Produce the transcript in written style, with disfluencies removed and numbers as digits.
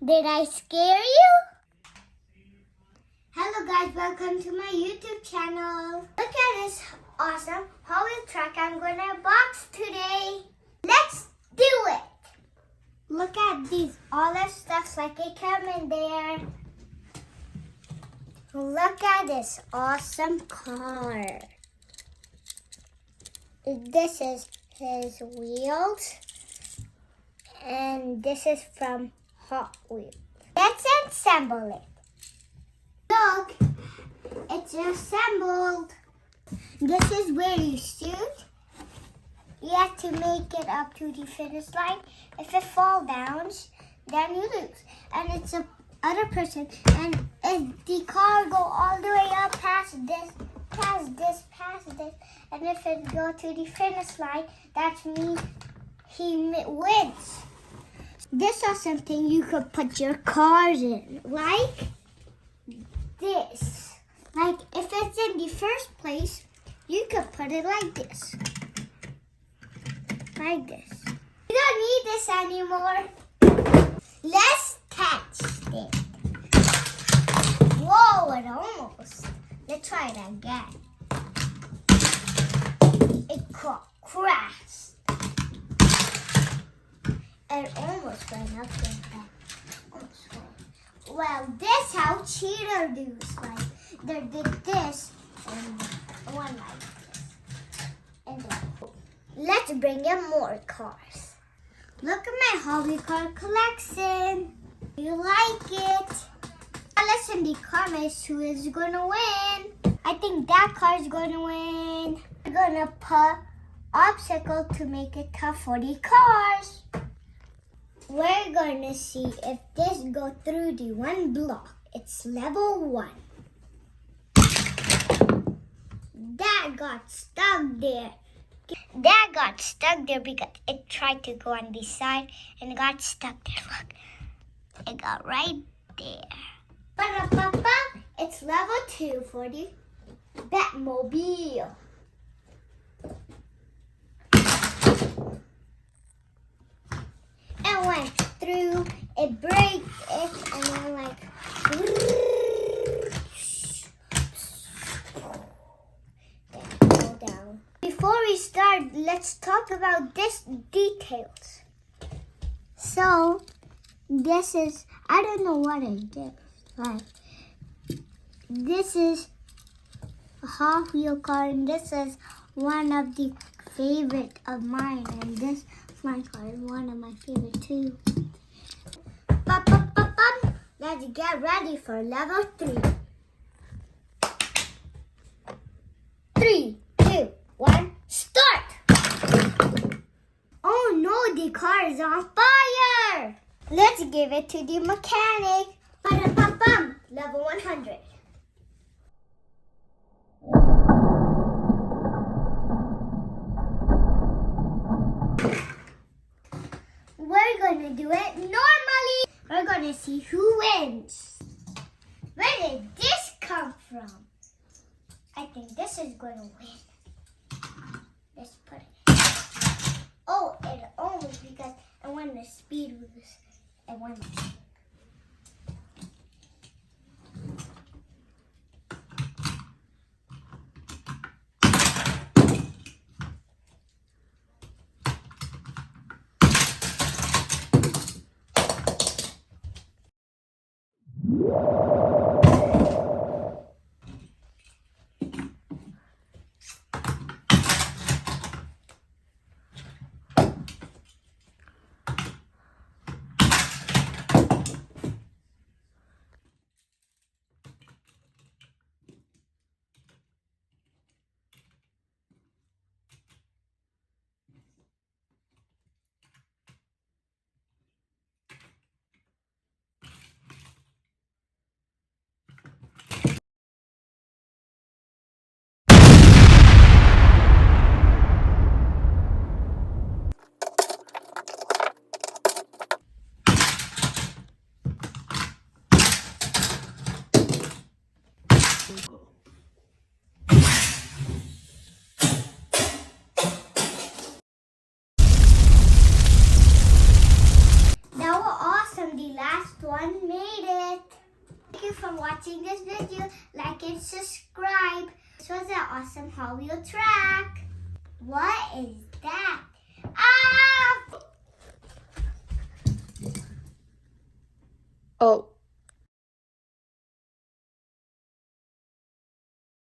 Did I scare you? Hello guys, welcome to my YouTube channel. Look at this awesome hotwheels truck I'm gonna box today. Let's do it. Look at these, all the stuff like it came in there. Look at this awesome car. This is his wheels. And this is from Hot Wheels. Let's assemble it. Look, it's assembled. This is where you shoot. You have to make it up to the finish line. If it falls down, then you lose. And it's a other person. And if the car go all the way up past this, and if it go to the finish line, that means he wins. This is something you could put your cars in, like this. Like if it's in the first place, you could put it like this. Like this. You don't need this anymore. Let's test it. Whoa, it almost. Let's try it again. It crashed. It almost went up there. Well, this how cheater does. Like they did this and one like this. And then let's bring in more cars. Look at my hobby car collection. You like it? Now let's in the comments who is gonna win. I think that car is gonna win. We're gonna put obstacle to make it tough for the cars. We're going to see if this goes through the one block. It's level 1. That got stuck there. That got stuck there because it tried to go on the side and it got stuck there. Look, it got right there. Ba-da-ba-ba. It's level 2 for the Batmobile. And went through, it break it, and then like, then go down. Before we start, let's talk about this details. So, this is, I don't know what it is. Like, this is a Hot Wheel car, and this is one of the favorite of mine, and this my car is one of my favorite too. Let's get ready for level 3. 3, 2, 1, start! Oh no, the car is on fire! Let's give it to the mechanic. Level 100. We're gonna do it normally. We're gonna see who wins. Where did this come from? I think this is gonna win. Let's put it. Oh, it almost because I want the speed was. I want the speed. one made it. Thank you for watching this video. Like and subscribe. This was an awesome Hot Wheel track. What is that? Ah! Oh.